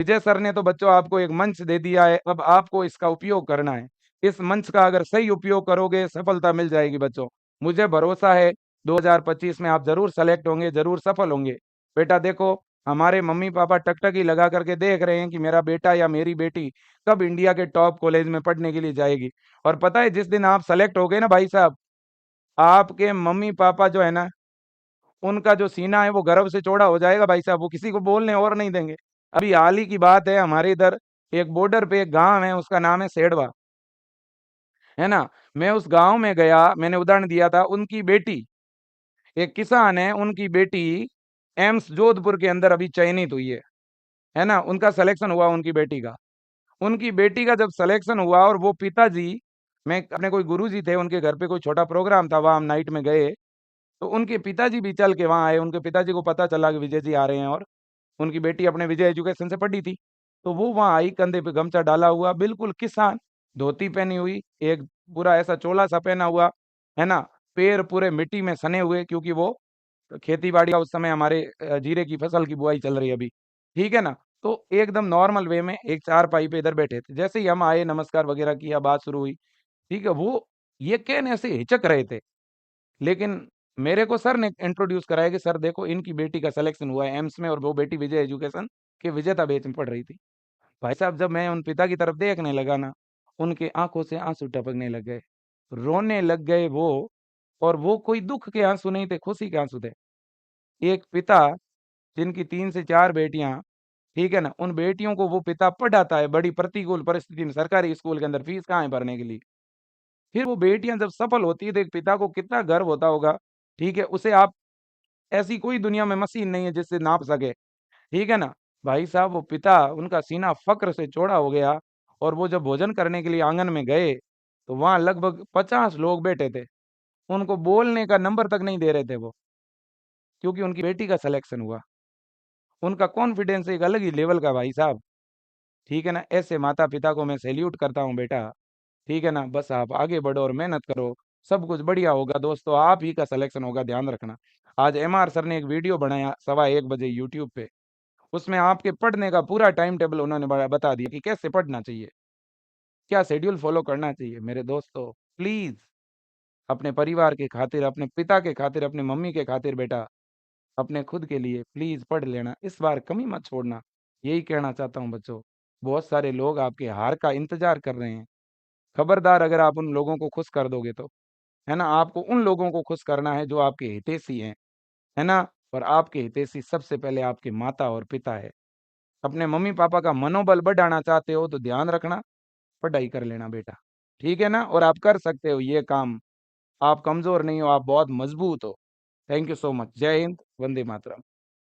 विजय sir ने तो बच्चों आपको एक मंच दे दिया है, अब आपको इसका उपयोग करना है। इस मंच का अगर सही उपयोग करोगे सफलता मिल जाएगी बच्चों। मुझे भरोसा है 2025 में आप जरूर सेलेक्ट होंगे, जरूर सफल होंगे। बेटा देखो, हमारे मम्मी पापा टकटकी लगा करके देख रहे हैं कि मेरा बेटा या मेरी बेटी कब इंडिया के टॉप कॉलेज में पढ़ने के लिए जाएगी। और पता है जिस दिन आप सेलेक्ट हो गए ना भाई साहब, आपके मम्मी पापा जो है ना, उनका जो सीना है वो गर्व से चौड़ा हो जाएगा भाई साहब, वो किसी को बोलने और नहीं देंगे। अभी हाल ही की बात है, हमारे इधर एक बॉर्डर पे एक गांव है, उसका नाम है सेडवा, है ना। मैं उस गांव में गया, मैंने उदाहरण दिया था, उनकी बेटी, एक किसान है, उनकी बेटी एम्स जोधपुर के अंदर अभी चयनित हुई है ना। उनका सिलेक्शन हुआ उनकी बेटी का। उनकी बेटी का जब सिलेक्शन हुआ और वो पिताजी, मैं अपने कोई गुरुजी थे उनके घर पे, कोई छोटा प्रोग्राम था, वहां हम नाइट में गए, तो उनके पिताजी भी चल के वहां आए। उनके पिताजी को पता चला कि विजय जी आ रहे हैं, और उनकी बेटी अपने विजय एजुकेशन से पढ़ी थी। तो वो वहां आई, कंधे पे गमछा डाला हुआ, बिल्कुल किसान, धोती पहनी हुई, एक पूरा ऐसा चोला सा पहना हुआ, है ना। पैर पूरे मिट्टी में सने हुए, क्योंकि वो खेती बाड़ी का उस समय हमारे जीरे की फसल की बुआई चल रही है अभी, ठीक है ना। तो एकदम नॉर्मल वे में एक चारपाई पे इधर बैठे थे। जैसे ही हम आए, नमस्कार वगैरह किया, बात शुरू हुई, ठीक है। वो ये कहने से हिचक रहे थे, लेकिन मेरे को सर ने इंट्रोड्यूस कराया कि सर देखो, इनकी बेटी का सिलेक्शन हुआ है एम्स में, और वो बेटी विजय एजुकेशन के विजेता बैच में पढ़ रही थी। भाई साहब, जब मैं उन पिता की तरफ देखने लगा ना, उनके आंखों से आंसू टपकने लग गए, रोने लग गए वो। और वो कोई दुख के आंसू नहीं थे, खुशी के आंसू थे। एक पिता जिनकी 3 से 4 बेटियां, ठीक है ना, उन बेटियों को वो पिता पढ़ाता है बड़ी प्रतिकूल परिस्थिति में, सरकारी स्कूल के अंदर फीस कहाँ है भरने के लिए। फिर वो बेटियां जब सफल होती है तो एक पिता को कितना गर्व होता होगा, ठीक है। उसे आप, ऐसी कोई दुनिया में मशीन नहीं है जिससे नाप सके, ठीक है ना। भाई साहब, वो पिता, उनका सीना फक्र से चौड़ा हो गया। और वो जब भोजन करने के लिए आंगन में गए, तो वहां लगभग 50 लोग बैठे थे, उनको बोलने का नंबर तक नहीं दे रहे थे वो, क्योंकि उनकी बेटी का सिलेक्शन हुआ। उनका कॉन्फिडेंस एक अलग ही लेवल का भाई साहब, ठीक है ना। ऐसे माता पिता को मैं सैल्यूट करता हूँ बेटा, ठीक है ना। बस आप आगे बढ़ो और मेहनत करो, सब कुछ बढ़िया होगा दोस्तों, आप ही का सिलेक्शन होगा, ध्यान रखना। आज एमआर सर ने एक वीडियो बनाया 1:15 बजे यूट्यूब पे, उसमें आपके पढ़ने का पूरा टाइम टेबल उन्होंने बता दिया कि कैसे पढ़ना चाहिए, क्या शेड्यूल फॉलो करना चाहिए। मेरे दोस्तों, प्लीज अपने परिवार के खातिर, अपने पिता के खातिर, अपनी मम्मी के खातिर बेटा, अपने खुद के लिए प्लीज पढ़ लेना, इस बार कमी मत छोड़ना। यही कहना चाहता हूँ बच्चों। बहुत सारे लोग आपके हार का इंतजार कर रहे हैं, खबरदार अगर आप उन लोगों को खुश कर दोगे तो, है ना। आपको उन लोगों को खुश करना है जो आपके हितैषी हैं, है ना। और आपके हितैषी सबसे पहले आपके माता और पिता है। अपने मम्मी पापा का मनोबल बढ़ाना चाहते हो तो ध्यान रखना, पढ़ाई कर लेना बेटा, ठीक है ना। और आप कर सकते हो ये काम, आप कमजोर नहीं हो, आप बहुत मजबूत हो। Thank you so much. जय हिंद, वंदे मातरम।